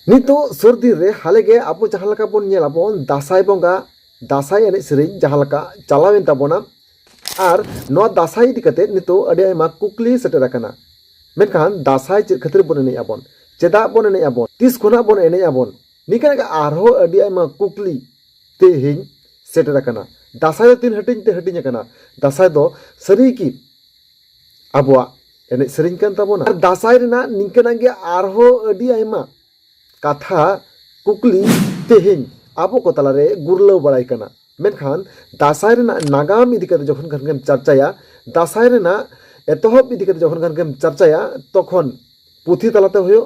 नितो सर्दी रे हाले गे आपो जहां लका बोन नेल आबोन दासाई बोंगा दासाई एने सेरिन जहां लका चालावेन ताबोना आर नो दासाई इदि कते नितो अडे आयमा कुकली सेटर आकना मेनखान दासाई चेद खातिर बोन एने आबोन चेदा बोन एने आबोन तिस खोना बोन एने आबोन निकाना आरहो अडे आयमा कुकली तेहिं सेटर आकना दासाई तीन हटिंग ते हटिंग आकना दासाई दो सरी की आबोआ एने सेरिन कान ताबोना दासाई रेना निकाना गे आरहो अडे आयमा कथा कुकली तेहिं आबो को तलारे गुरलो बड़ाई कना मेनखान दासाई रेना नागाम इदि कते जखन खानगेम चर्चाया दासाई रेना एतहब इदि कते जखन खानगेम चर्चाया तखन पुथि तलाते होयो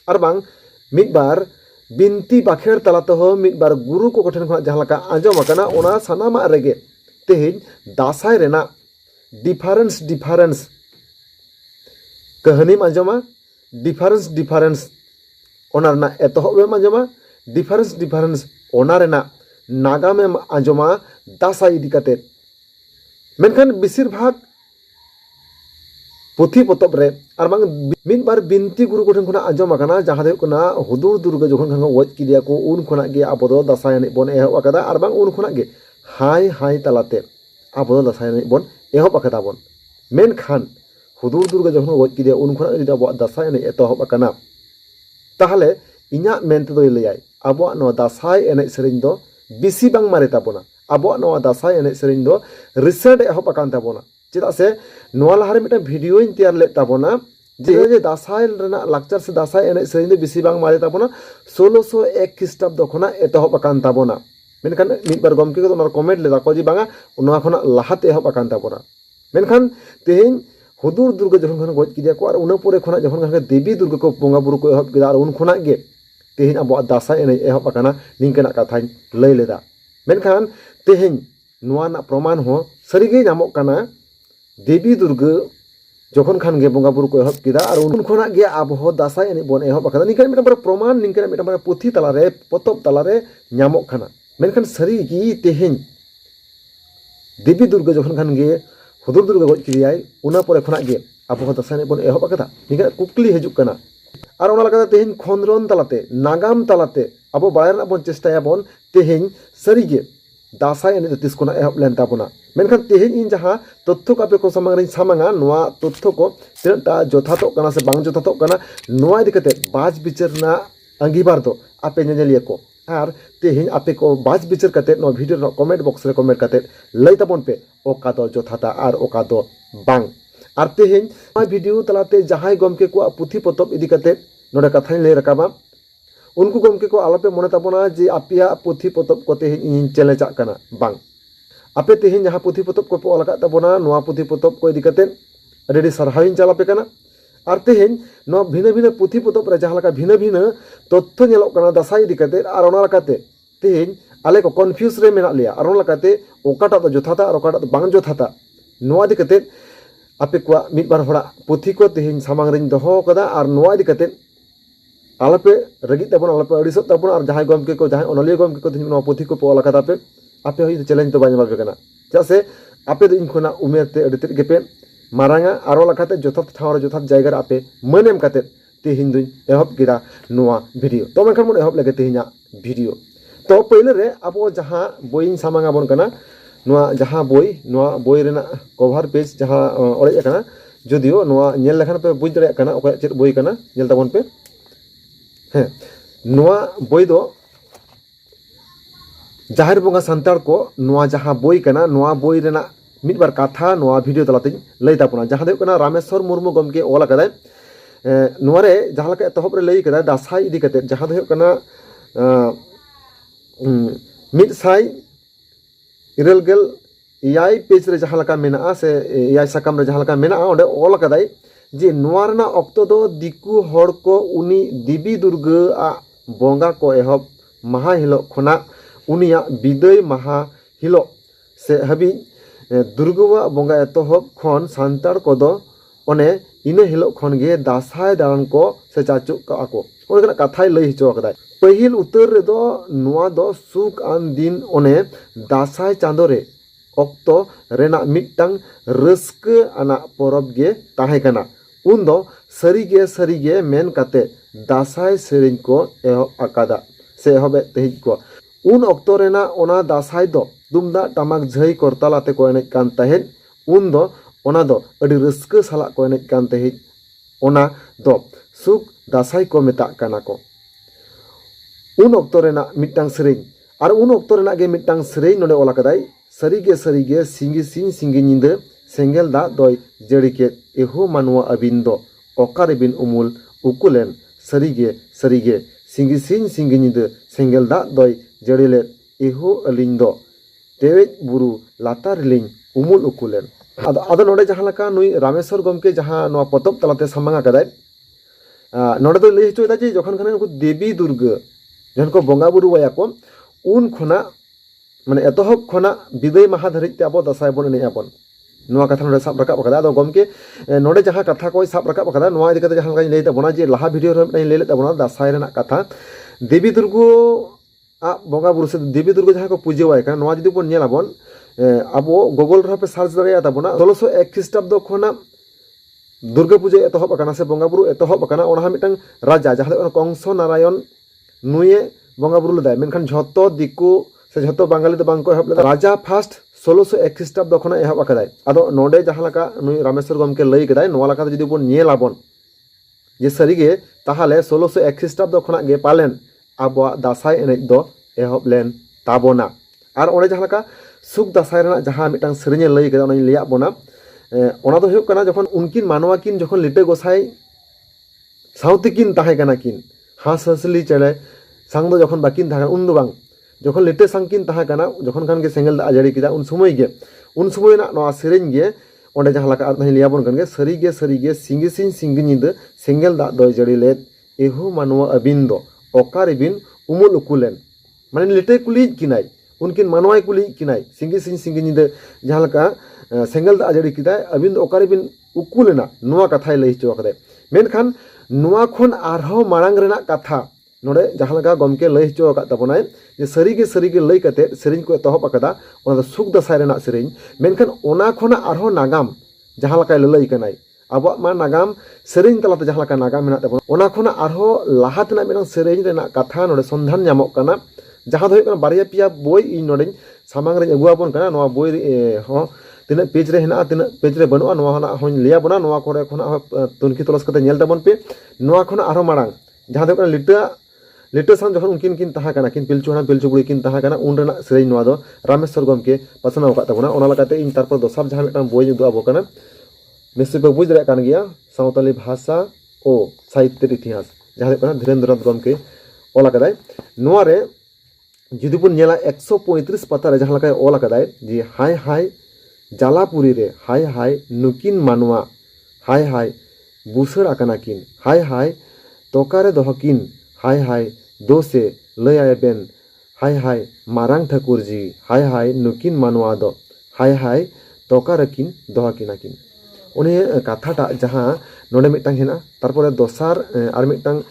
आर बांग मिदबार बिनती बाखेर तलाते हो मिदबार गुरु को ठेन खना जहां लका आंजम आकना ओना सानामा रेगे तेहिं दासाई रेना डिफारेंस कहानी आंजमा डिफारेंस ओना रेना एतहब आंजमा डिफारेंस ओना रेना नागाम आंजमा दासाई इदि कते मेनखान बेसिर भाग पुथि पतब रे आर बांग मिद बार बिनती गुरु को ठेन खना आंजम आकना जहां दो कना हुदुर दुर्गा जखन खान वज किदिया को उन खना गे आबो दो दासाई एने बोन एहब आकदा आर बांग उन खना गे हाय तलाते आबो दो दासाई एने बोन एहब आकदा बोन मेनखान हुदुर दुर्गा जखन वज किदिया उन खना जदि आबो दासाई एने एतहब आकना ताहले इन्या मेनते दो लैयाय आबो नो दासाई एने सेरिन दो बिसी बांग मारे ताबोना आबो नो दासाई एने सेरिन दो रिसेंट एहब आकान ताबोना चेदा से नोआ लाहारे मिटा भिडियो इन तैयार ले ताबोना जे दासाई रेना लाक्चर से दासाई एने सेरिन दो बिसी बांग मारे ताबोना 1601 ख्रीष्टाब्द खना एतहब आकान ताबोना मेनखान मिदबार गमके को ओना कमेंट लेदा को जे बांगा नोआ खना लाहाते एहब आकान ताबोना मेनखान तेहिं हुदुर दुर्गा जखन खान गज किदिया को आर उना पोरे खना जखन खान देवी दुर्गा को बोंगा बुरु को एहब किदा आर उन खना गे तेहिं आबो दासाई एने एहब आकाना निंकना कथाई लई लेदा मेनखान तेहिं नोआ ना प्रमाण हो सरिगे नामक काना देवी दुर्गा जखन खान गे बोंगा बुरु को एहब किदा आर उन खना गे आबो दासाई एने बोन एहब आकादा निंकना मिटा प्रमाण निंकना मिटा पुथि तलारे पतब तलारे नामक खाना मेनखान सरिगी तेहिं देवी दुर्गा जखन खान गे हुदुर दुर्गा गज किदियाय उना पोरे खना गे आबो दासाई एने बोन एहब आकादा निंकना कुकली हिजुक काना आर ओना लगा तेहिं खंद्रन तलाते नागाम तलाते आबो बाड़ाय रना बोन चेष्टाया बोन तेहिं सरिगे दासाई एने तिस कोना एहब लेन ताबोना मेनखान तेहिं इन जहां तथ्य को आपे को सामांग रिन सामांगा नोआ तथ्य को तिनटा जथातो काना से बांग जथातो काना नोआ इदि कते बाज बिचार ना अंगीबार दो आपे नेनेलिया को आर तेहिं आपे को बाज बिचार कते नो वीडियो नो कमेंट बॉक्स रे कमेंट कते लई ताबोन पे ओका दो जथाता आर ओका दो बांग आर तेहिं आ वीडियो तलाते जहाय गमके को पुथि पतब इदि कते नोडे कथाई लई रकाबा उनको गमके को आलापे मने ताबोना जे आपिया पुथि पतब को तेहिं इन चैलेंज आकना बांग आपे तेहिं जहां पुथि पतब को पे अलका ताबोना नोआ पुथि पतब को इदि कते अडी सरहाविन चालापे कना आर तेहिं नो भिन्न पुथि पतब रे जहां लका भिन्न तथ्य नेलोक कना दासाई इदि कते आर ओना लकाते तेहिं आले को कन्फ्यूज रे मेना लिया आर ओना लकाते ओकाटा दो जथाता आर ओकाटा दो बांग जथाता नोआ इदि कते आपे को मिदबार होड़ा पुथि को तेहिं सामांग रिन दोहो कदा आर नोआ इदि कते आलापे रगी ताबोना आलापे अड़िसो ताबोना आर जहां गमके को जहां ओनलियो गमके को तेहिं नो पुथि को पे अलका तापे आपे होय चैलेंज तो बाय माबे कना चेदा से आपे दो इन खना उमेर ते अडिते गेपे मारांगा आरो लखाते जथात ठाव रे जथात जायगा रे आपे मनेम काते तेहिं दुई एहब गिरा नोआ वीडियो तो मेनखान मन एहब लगे तेहिंया वीडियो तो पहिले रे आबो जहां बोइंग सामांगा बोन कना नोआ जहां बोई रेना कवर पेज जहां ओरेज कना जदियो नोआ नेल लेखान पे बुझ दरे कना ओका चेद बोई कना नेल ताबोन पे हे नोआ बोई दो जाहिर बोंगा संताड़ को नोआ जहां बोई कना नोआ बोई रेना मिदबार कथा नोआ वीडियो तलाते लई ताबोना जहां दो कना रामेश्वर मुर्मू गमके ओला कदाय नोआ रे जहां लका एतहब रे लई कदा दासाई इदि कते जहां दो कना मिद साई इरलगेल एआई पेज रे जहां लका मेना से एआई साकाम रे जहां लका मेना ओंडे ओल कदाय जे नोआ रेना ऑक्टो दो दिकु हड़ को उनी देवी दुर्गा आ बोंगा को एहब महा हिलो खना उनिया बिदय महा हिलो से हबी दुर्गा बोंगा एतहब खन सांताड़ कोदो ओने इना हिलो खन गे दासाई दालान को से चाचु का को ओने कथाई लई हिचो कदाय पहिल उतर रे दो नोआ दो सुख आन दिन ओने दासाई चांदो रे ऑक्टो रेना मिटटांग रस्क आना परब गे ताहे कना उन दो सरीगे मेन काते दासाय सेरेñ को एहब आकादा से एहबे तेहिज को उन अक्तो रेना ओना दासाय दो दुमदा टामाक झई करतालाते को एनेज कान ताहेज उन दो ओना दो अडी रस्का साला को एनेज कान ताहेज ओना दो सुख दासाय को मेता काना को उन अक्तो रेना मिटांग सेरेñ आर उन अक्तो रेना गे मिटांग सेरेñ नोडे ओला कदाय सरीगे सिंगी सिंग सिंगी निंदे सेंगेल दा दय जड़ीके एहो मानवा अबिन दो ओकारे बिन उमुल उकुलेन सरीगे सिंगी सिंग सिंगी निंदे सेंगेल दा दय जड़ीले एहो अलिंग दो टेवेज बुरु लातार लिंग उमुल उकुलेन आदो नोडे जहां लका नुई रामेश्वर गमके जहां नोआ पतब तलाते सामांगा कदाय नोडे दो लई हचोयदा जे जखन खाने उनको देवी दुर्गा जखन को बंगा बुरु वाया को उन खोना माने एतहब खोना विदय महा धरिते अब दासाय बन एने आबन नोआ कथा नोडे साब रकाब कदा आदो गमके नोडे जहां कथा को साब रकाब कदा नोआ इदि कते जहां लका लई तबना जे लाहा वीडियो रे लई ले तबना दासाय रेना कथा देवी दुर्गा आ बंगा बुरु से देवी दुर्गा जहां को पूजेवाय का नोआ जदि बन नेलाबन अब गुगल रे पे सर्च दाड़िया तबना 1601 ख्रीष्टाब्द खोना दुर्गा पूजा एतहब अकाना से बंगा बुरु एतहब अकाना ओना मिटन राजा जहां कंस नारायण नुये बंगा बुरु लदाय मेनखान झतो दिकु से झतो बांगाली दो बांको एहब लदा राजा फास्ट 1601 ख्रीष्टाब्द खोना एहब अकादाय आदो नोडे जहां लका नुई रामेश्वर गमके लई कदाय नोआ लका जदि बन नेलाबन जे सरीगे ताहाले 1601 ख्रीष्टाब्द खोना गे पालेन आबो दासाय एनेज दो एहब लेन ताबोना आर ओने जहां लका सुख दासाय रेना जहां मिटांग सेरेñ लई कदा ओनाई लैया बोना ओना दो हुयुग कना जखन उनकिन मानवा किन जखन लिटे गोसाई साउते किन ताहे कना किन हास हसली चले सांग दो जखन बाकिन ताहे उन दो बांग जखन लिटे सांकिन ताहे कना जखन खान के सेंगेल दा जड़ी किदा उन समय ना नोआ सेरेñ गे ओंडे जहां लका आर लैया बोन कन गे सरीगे सिंगी सिंग सिंगी निंदे सेंगेल दा दो जड़ी ले एहो मानवा अबिन दो ओकारे बिन उमुल उकुलेन माने लिटे कुली किनाय उनकिन मानवाय कुली किनाय सिंगी सिंग सिंगी निंदे जहां लका सेंगेल दा जड़ी किदाय अबिन दो ओकारे बिन उकुलेना नोआ कथाय लई हचो कदे मेनखान नोआ खोन आरहो मारांग रेना कथा नोडे जहां लका गमके लई हचो का तबनाय जे सरीगे लई कते सेरेñ को एतहब अकदा ओना दो सुख दासाय रेना सेरेñ मेनखान ओना खोना आरहो नागाम जहां लका लई कनाय आबो मा नागाम सेरेñ तलाते जहां लका नागाम मेना तबन ओना खोना आरहो लाहातना मेना सेरेñ रेना कथा नोडे संधान ᱧᱟᱢᱚᱜ कना जहां दो हुयुग कना बारिया पिया बोय इन नोडे सामांग रे अगुआबन कना नोआ बोय हो तीना पेज रे हेना तीना पेज रे बनुआ नोआ हना होन लिया बना नोआ कोरे खोना तुनखी तलास कते नेल तबन पे नोआ खोना आरो मारांग जहां दो कना लिटा सान जखन उनकिन किन ताहा कना किन पिलचु हना पिलचु बुड़ी किन ताहा कना उन रेना सेरेñ नोआ दो रामेश्वर गमके पासनाव का तबना ओना लकाते इन तारपर दोसार जहां मिटांग बोय उदु आबो कना निश्चय पे बुझ दाड़े कान गया सावताली भाषा ओ साहित्य इतिहास जहां कना धीरेन्द्रनाथ गमके ओला कदाय नोआ रे जुदी बन नेला 135 पाता रे जहां लकाय ओला कदाय जी हाय जालापुरी रे हाय नुकिन मानवा हाय बुसर आकाना किन हाय तोकारे दोहकिन हाय दोसे लय बेन हाय मारांग ठाकुर जी हाय नुकिन मानवा दो हाय तोकारे किन दोहकिना किन उनी कथाटा जहां नोडे मिटांग हेना तारपरे दोसार आर मिटांग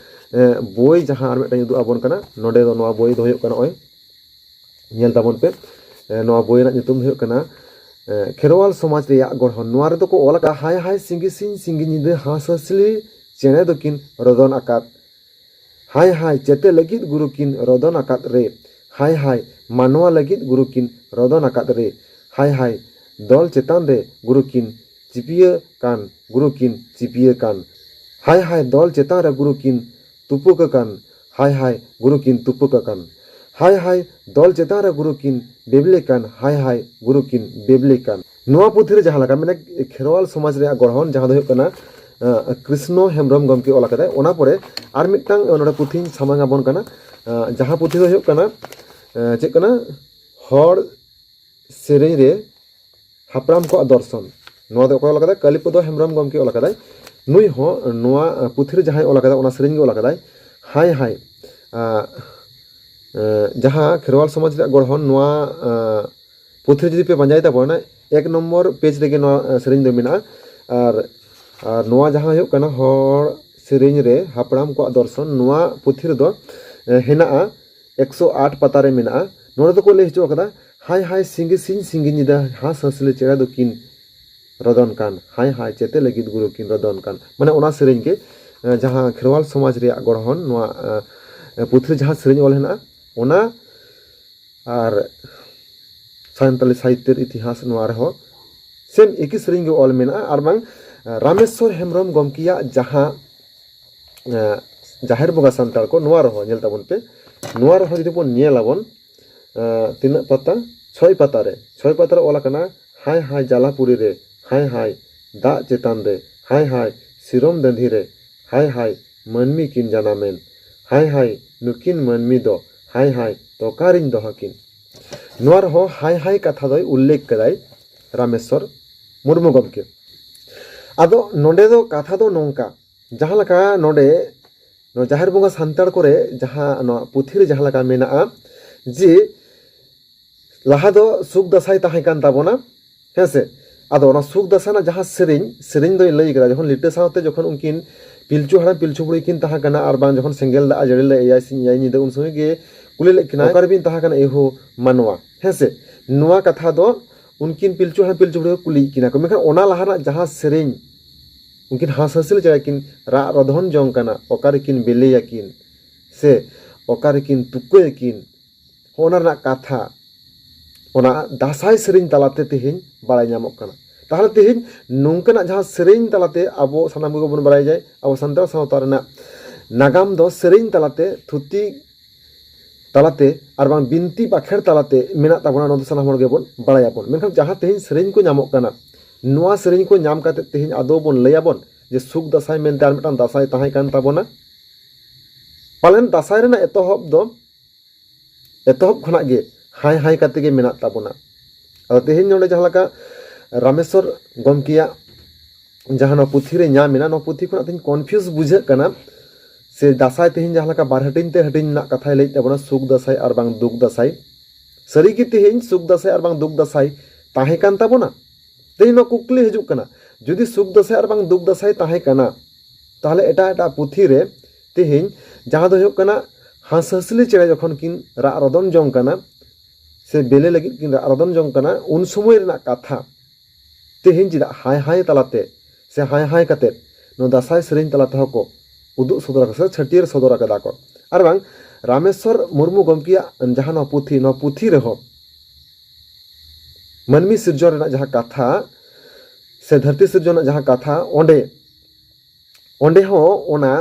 बोय जहां आर मिटांग उदु आबन कना नोडे दो नोआ बोय दो हुयुग कना ओय नेल ताबन पे नोआ बोय ना nyutum हुयुग कना खेरवाल समाज रे गढ़न नोआ रे दो को ओलका हाय सिंगी सिंग सिंगी निदे हाससली चेने दो किन रदन आकात हाय चेते लगित गुरु किन रदन आकात रे हाय मानवा लगित गुरु किन रदन आकात रे हाय दल चेतान रे गुरु किन चिपिया कान गुरु किन चिपिया कान हाय दल चेतान रे गुरु किन तुपुक कान हाय गुरु किन तुपुक कान हाय दल चेतान रे गुरु किन बेबले कान हाय गुरु किन बेबले कान नोआ पुथि रे जहां लका माने खेरवाल समाज रे गढ़न जहां दो हुयुग कना कृष्ण हेम्ब्रम गमके ओला कदाय ओना परे आर मिटटांग नोडे पुथि सामांगा बन कना जहां पुथि दो हुयुग कना चेक कना हर सेरेñ रे हापराम को दर्शन नोआ दो ओला कदाय कालीपद हेम्ब्रम गमके ओला कदाय नुई हो नोआ पुथि रे जहां ओला कदाय ओना सेरेñ गे ओला कदाय हाय जहां खेरवाल समाज रे गढ़न नोआ पुथि जदि पे पंजाय ताबोना 1 नंबर पेज रेगे नोआ सेरेñ दो मेना आर नोआ जहां हुयुग कना हर सेरेñ रे हापराम को दर्शन नोआ पुथि रे दो हेना 108 पाता रे मेना नोडे दो को ले हचो कदा हाय सिंगी सिंग सिंगी निदा हास हसले चेड़ा दो किन ᱨᱚᱫᱚᱱ ᱠᱟᱱ ᱦᱟᱭ ᱦᱟᱭ ᱪᱮᱛᱮ ᱞᱟᱹᱜᱤᱫ ᱜᱩᱨᱩ ᱠᱤᱱ ᱨᱚᱫᱚᱱ ᱠᱟᱱ ᱢᱟᱱᱮ ᱚᱱᱟ ᱥᱮᱨᱮᱧ ᱜᱮ ᱡᱟᱦᱟᱸ ᱠᱷᱮᱨᱣᱟᱞ ᱥᱚᱢᱟᱡᱽ ᱨᱮᱭᱟᱜ ᱜᱚᱲᱦᱚᱱ ᱱᱚᱣᱟ ᱯᱩᱛᱷᱤ ᱡᱟᱦᱟᱸ ᱥᱮᱨᱮᱧ ᱚᱞ ᱦᱮᱱᱟᱜᱼᱟ ᱚᱱᱟ ᱟᱨ ᱥᱟᱱᱛᱟᱞᱤ ᱥᱟᱦᱤᱛᱛᱚ ইতিহাস ᱱᱚᱣᱟ ᱨᱮᱦᱚᱸ सेम एक ही सेरेंगे ऑल में और बांग रामेश्वर हेम्ब्रम गमकिया जहाँ जाहिर बंगा सानतार को नोआ रहो नेल ताबन पे नोआ रहो जुदी बन नेलाबन तीन पत्ता छय पत्ता रे ओला कना हाय हाय जालापुरी रे हाय हाय दा चेतान रे हाय हाय सिरम दंधी रे हाय हाय मनमी किन जानामेन हाय हाय नुकिन मनमी दो हाय हाय तोकारिन दोहकिन नोआ रहो हाय हाय कथा दो उल्लेख कदाय रामेश्वर मुर्मू गमके आदो नोंडे दो कथा दो नोंका जहाँ लका नोंडे जाहिर बंगा सानताड़ कोरे जहाँ पुथी रे जहाँ लका मेना जे लहा दो सुख दसाई ताहे कान ताबोना हेसे आदो ना सुख दशा ना जहाँ सेरेंग दो लई करा जखन लिटे सावते जखन उनकिन पिलचु हाड़ा पिलचु बुड़ी किन ताहा कना आर बांग जखन सेंगेल दा जड़ी ले एयाई सिन याई निदा उन समय गे कुले लेकिन ओकार बिन ताहा कना एहो मानवा हेसे नोआ कथा दो उनकिन पिलचु हाड़ा पिलचु बुड़ी कुली किना को मेखान ओना लहा ना जहाँ सेरेंग उनकिन हास हसिल चढ़ा किन रा रधन जंग कना ओकार किन बेलेया किन से ओकार किन तुके किन ओना ना कथा ओना दासाई सेरेंग तलाते तेहेन बाड़ाय ᱧᱟᱢᱚᱜ कना ताहले तेहेन नोंकना जहाँ सेरेंग तलाते आबो सानाम को बन बाड़ाय जाय आबो सान्ताड़ सावता रेना नागाम दो सेरेंग तलाते थुती तलाते आर बांग बिनती बाखेर तलाते मेना ताबोना नो सानाम हर गेबोन बाड़ायाबोन मेनखान जहाँ तेहेन सेरेंग को ᱧᱟᱢᱚᱜ कना नोआ सेरेंग को ᱧᱟᱢ काते तेहेन आदो बोन लयाबोन जे सुख दसाई मेनते आर मिटान दसाई ताहे कान ताबोना पालेन दसाई रेना एतहब खना गे हाय हाय काते गे मेना ताबोना आदो तेहेन नोंडे जहाँ लका रामेश्वर गमकिया जहाँ ना पुथी रे ᱧᱟᱢ मेना नो पुथी खना तेहेन कन्फ्यूज बुझे कना से दसाई तेहेन जहाँ लका बार हटिन ते हटिन ना कथाय लई ताबोना सुख दसाई आर बांग दुख दसाई सरी की तेहेन सुख दसाई आर बांग दुख दसाई ताहे कान ताबोना तेहेन नो कुकली हिजुक कना जुदी सुख दसाई आर बांग दुख दसाई ताहे कना ताहले एटा एटा पुथी रे तेहेन जहाँ दो हुयुक कना हांस हंसली चेड़े जखन किन रा रदन जंग कना से बेले लगी किन रा रदन जंग कना उन समय रेना कथा तेहेन चिदा हाय हाय तलाते से हाय हाय काते नो दसाई सेरेंग तलाते हको उदुग सदर से छटियर सदर कदा को आर बांग रामेश्वर मुर्मू गमकिया जहाँ नो पुथी रहो मनमी सिरजन रेना जहाँ कथा से धरती सिरजन जहाँ कथा ओंडे ओंडे हो ओना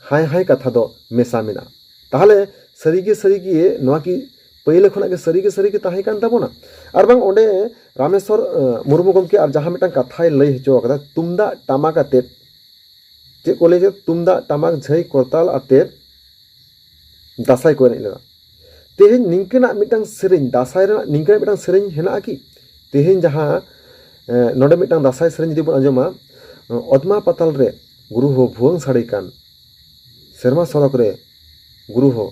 हाय हाय कथा दो मेसा मेना ताहले सरीगे नोआ की पहले खना के सरीगे ताहे कान ताबोना आर बांग ओंडे रामेश्वर मुर्मू गमके आर जहाँ मिटान कथाय लई हचो कदा तुमदा टामाक आते चे को लई जे तुमदा टामाक झई करताल आते दसाई को एनेज लेना तेहेन निंकना मिटान सेरेंग दसाई रेना निंकना मिटान सेरेंग हेना की तेहेन जहाँ नोडे मिटान दसाई सेरेंग जुदी बन आंजमा अदमा पाताल रे गुरु हो भुवंग साड़ी कान सेरमा सड़क रे गुरु हो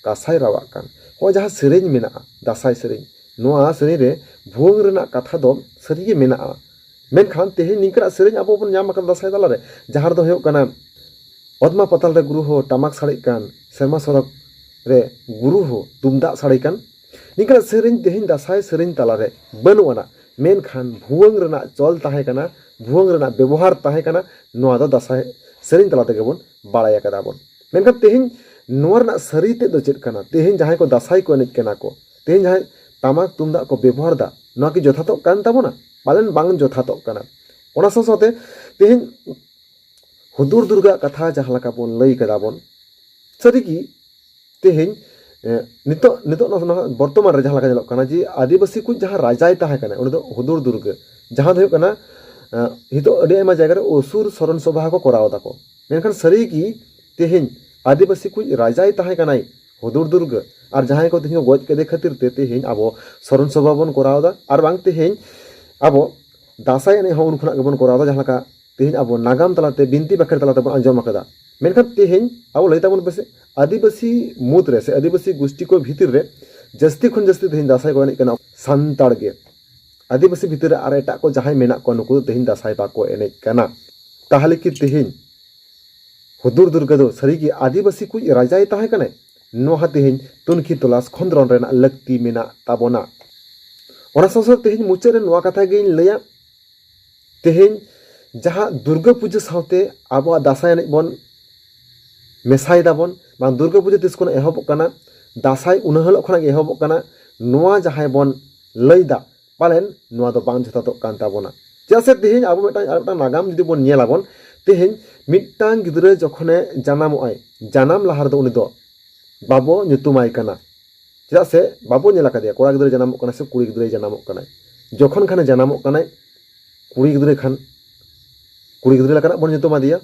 कासाई रावाग कान हो जहाँ सेरेंग मेना दसाई सेरेंग नोआ सेरेंग रे भुवंग रेना कथा दो सरीगे मेना मेनखान तेहेन निंकना सेरेंग आबो बन ᱧᱟᱢ आकान दसाई ताला रे जहाँ दो हुयुक कना अदमा पाताल रे गुरु हो टामाक साड़ी कान सेरमा सड़क रे गुरु हो तुमदा साड़ी कान निंकना सेरेंग तेहेन दसाई सेरेंग ताला रे बनुआना मेनखान भुवंग रेना चल ताहे कना भुवंग रेना व्यवहार ताहे कना नोआ दो दसाई सेरेंग तला तेगे बोन बाड़ाय कदा बोन मेनखान तेहेन नोआ रेना सरी ते दो चेद कना तेहेन जहाँ को दसाई को एनेज कना को तेहेन जहाँ टामाक तुमदा को व्यवहार दा नोआ की जथातो कान ताबोना पालन बांग जथातो कना ओना साथे तेहेन हुदुर दुर्गा कथा जहाँ लका बोन लई कदा बोन सरी की तेहेन नितो बर्तमान रे जहाँ लका ᱧᱮᱞᱚᱜ कना जी आदिवासी को जहाँ राजाय ताहे कना उनी दो हुदुर दुर्गा जहाँ दो कना हितो अडी आयमा जायगा रे असुर शरण सभा को कराव दाको मेनखान सरी की तेहेन आदिवासी को राजाय ताहे कनाय हुदुर दुर्गा और जहाँ को तेहेन गज केदे खातिर ते तेहेन आबो शरण सभा बन करावदा और बांग तेहेन आबो दासाई एने हो उन खना गेबन करावदा जहाँ लका तेहेन आबो नागाम तलाते बिनती बाखेर तलाते बन आंजम आकदा मेनखान तेहेन आबो लई ताबन बेसे आदिवासी मुद रे से आदिवासी गोष्ठी को भीतर रे जस्ती खन जस्ती तेहेन दासाई को एने कना सान्ताड़ गे आदिवासी भीतर आर एटा को जहाँ मेना को नुकु तेहेन दासाई बाको एने कना ताहले की तेहेन हुदुर दुर्गा दो सरी की आदिवासी को राजाय ताहे कना नोहा तेहेन तुनखी तलाश खंद्रन रेना लक्ति मेना ताबोना ओना साथ तेहेन मुचाद रे नोआ कथा गेइन लैया तेहें जहाँ दुर्गा पूजा साथे आबो दासाय एनेज बन मेसाय दाबन बां दुर्गा पूजा तिस खन एहबक काना दासाय उना हलो खना एहबक काना नोआ जहाय बन लैदा पालेन नोआ दो बांग जथातक कान ताबोना जैसे तेहें आबो मिदटां नागाम जुदि बन नेलाबन तेहें मिदटां गिद्रा जखने जानामोआय जानाम लाहार दो उनि दो बाबो nyutumai kana चेदा से बाबो नेला कादिया कोड़ा गिद्रा जानामोक काना से कुड़ी गिद्रा जानामोक काना जखन खाने जानामोक काना कुड़ी गिद्रा खान कुड़ी गिद्रा लकाना बन nyutumा दिया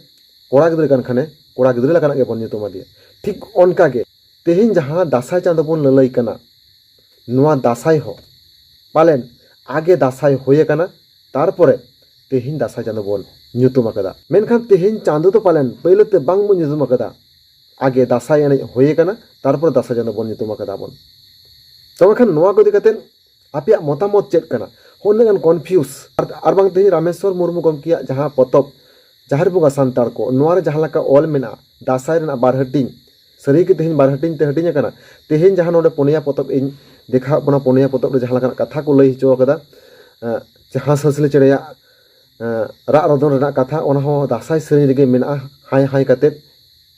कोड़ा गिद्रा कान खाने कोड़ा गिद्रा लकाना गे बन nyutumा दिया ठीक अनका गे तेहें जहाँ दासाय चांदो बन ललई काना नोआ दासाय हो पालेन आगे दासाय होये काना तारपरे तेहें दासाय चांदो बन nyutum akada मेनखान तेहें चांदो तो पालेन पहलेते बांग बन nyutum akada आगे दासाय एनेज होये काना तारपर दासाय चांदो बन nyutum akada बन तबे खान नोआ को दिकते आपिया मतामत चेक काना होनगान कन्फ्यूज आर बांग तेहें रामेश्वर मुर्मू गमकिया जहाँ पतब जाहिर बुगा सान्तार को नोआरे जहाँ लका ऑल मेना दासाय रेना बार हटिंग सरी के तेहें बार हटिंग ते हटिंग काना तेहें जहाँ नोडे पुनिया पतब इन देखा बना पुनिया पतब रे जहाँ लका कथा को लई हिचो कदा जहाँ ससले चेड़ेया राग रदन रेना कथा ओना हो दासाय सेरें रेगे मेना हाय हाय काते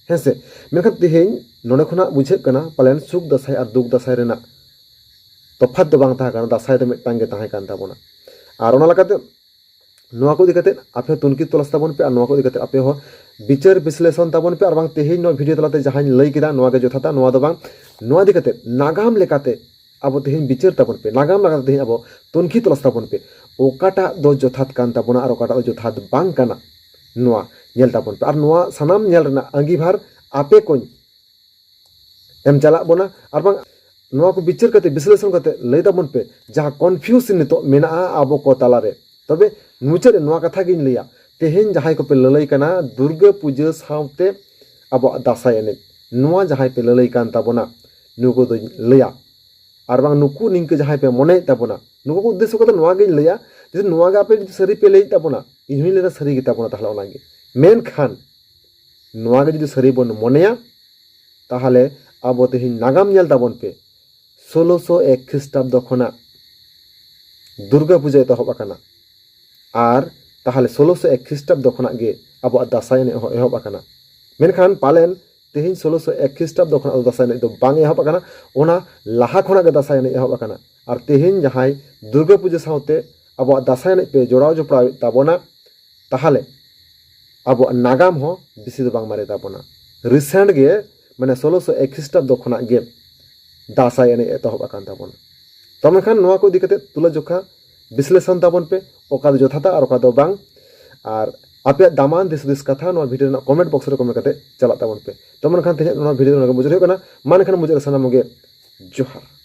हेसे मेनखान तेहें नोडे खना बुझे काना पालेन सुख दासाय आर दुख दासाय रेना तफात दो बांग ताहा काना दासाय दो मिदटां गे ताहे कान ताबोना आर ओना लकाते नोआ को दिकते आपे तुनकी तलास ताबोन पे आर नोआ को दिकते आपे हो विचार विश्लेषण ताबोन पे आर बांग तेहें नो भिडियो तलाते जहां लई केदा नोआ गे जथाता नोआ दो बांग नोआ दिकते नागाम लेकाते आबो तेहें विचार ताबोन पे नागाम लगाते तेहें आबो तुनकी तलास ताबोन पे ओकाटा दो जथात कान ताबोना आर ओकाटा दो जथात बांग काना नोआ नेल ताबोन पे आर नोआ सानाम नेल रेना अंगीभार आपे कोन एम चला बोना आर बांग नोआ को विचार करते विश्लेषण करते लई ताबोन पे जहां कन्फ्यूज नितो मेना आबो को तालारे तबे मुचाद नोआ कथा गिन लैया तेहें जहां को पे ललई काना दुर्गा पूजा सावते आबो दासाय एनेज नोआ जहां पे ललई कान ताबोना नुको दो लैया आर बांग नुकु निंके जहां पे मने ताबोना नुको को उद्देश्य कते नोआ गिन लैया जे नोआ गा पे सरी पे लई ताबोना इनहि लेना सरी गे ताबोना ताहले ओनागे मेन खान नोआ गे जदि सरी बन मनेया ताहले आबो तेहें नागाम नेल ताबोन पे 1601 ख्रीष्टाब्द खना दुर्गा पूजा एतहब आकाना आर ताहले 1601 ख्रीष्टाब्द खना गे आबो दासाय एनेज एहब आकाना मेनखान पालेन तेहें 1601 ख्रीष्टाब्द खना दासाय एनेज दो बांग एहब आकाना ओना लाहा खना गे दासाय एनेज एहब आकाना आर तेहें जहां दुर्गा पूजा सावते आबो दासाय एनेज पे जोड़ाव जोपड़ाव ताबोना ताहले आबो नागाम हो बिसि दो बांग मारे ताबोना रिसेंट गे माने 1601 ख्रीष्टाब्द खना गे दासाय एनेज एतहब आकान ताबोना तबे खान नोआ को दिकते तुला जोखा विश्लेषण ताबोन पे ओका दो जथाता और ओका दो बांग आर आपे दामान दिस कथा नोआ भिडियो ना कमेंट बॉक्स रे कमेंट करते चला ताबोन पे तमन खान तेहे नोआ भिडियो ना बुझरे कना मान खान मुझे सनाम गे जोहार।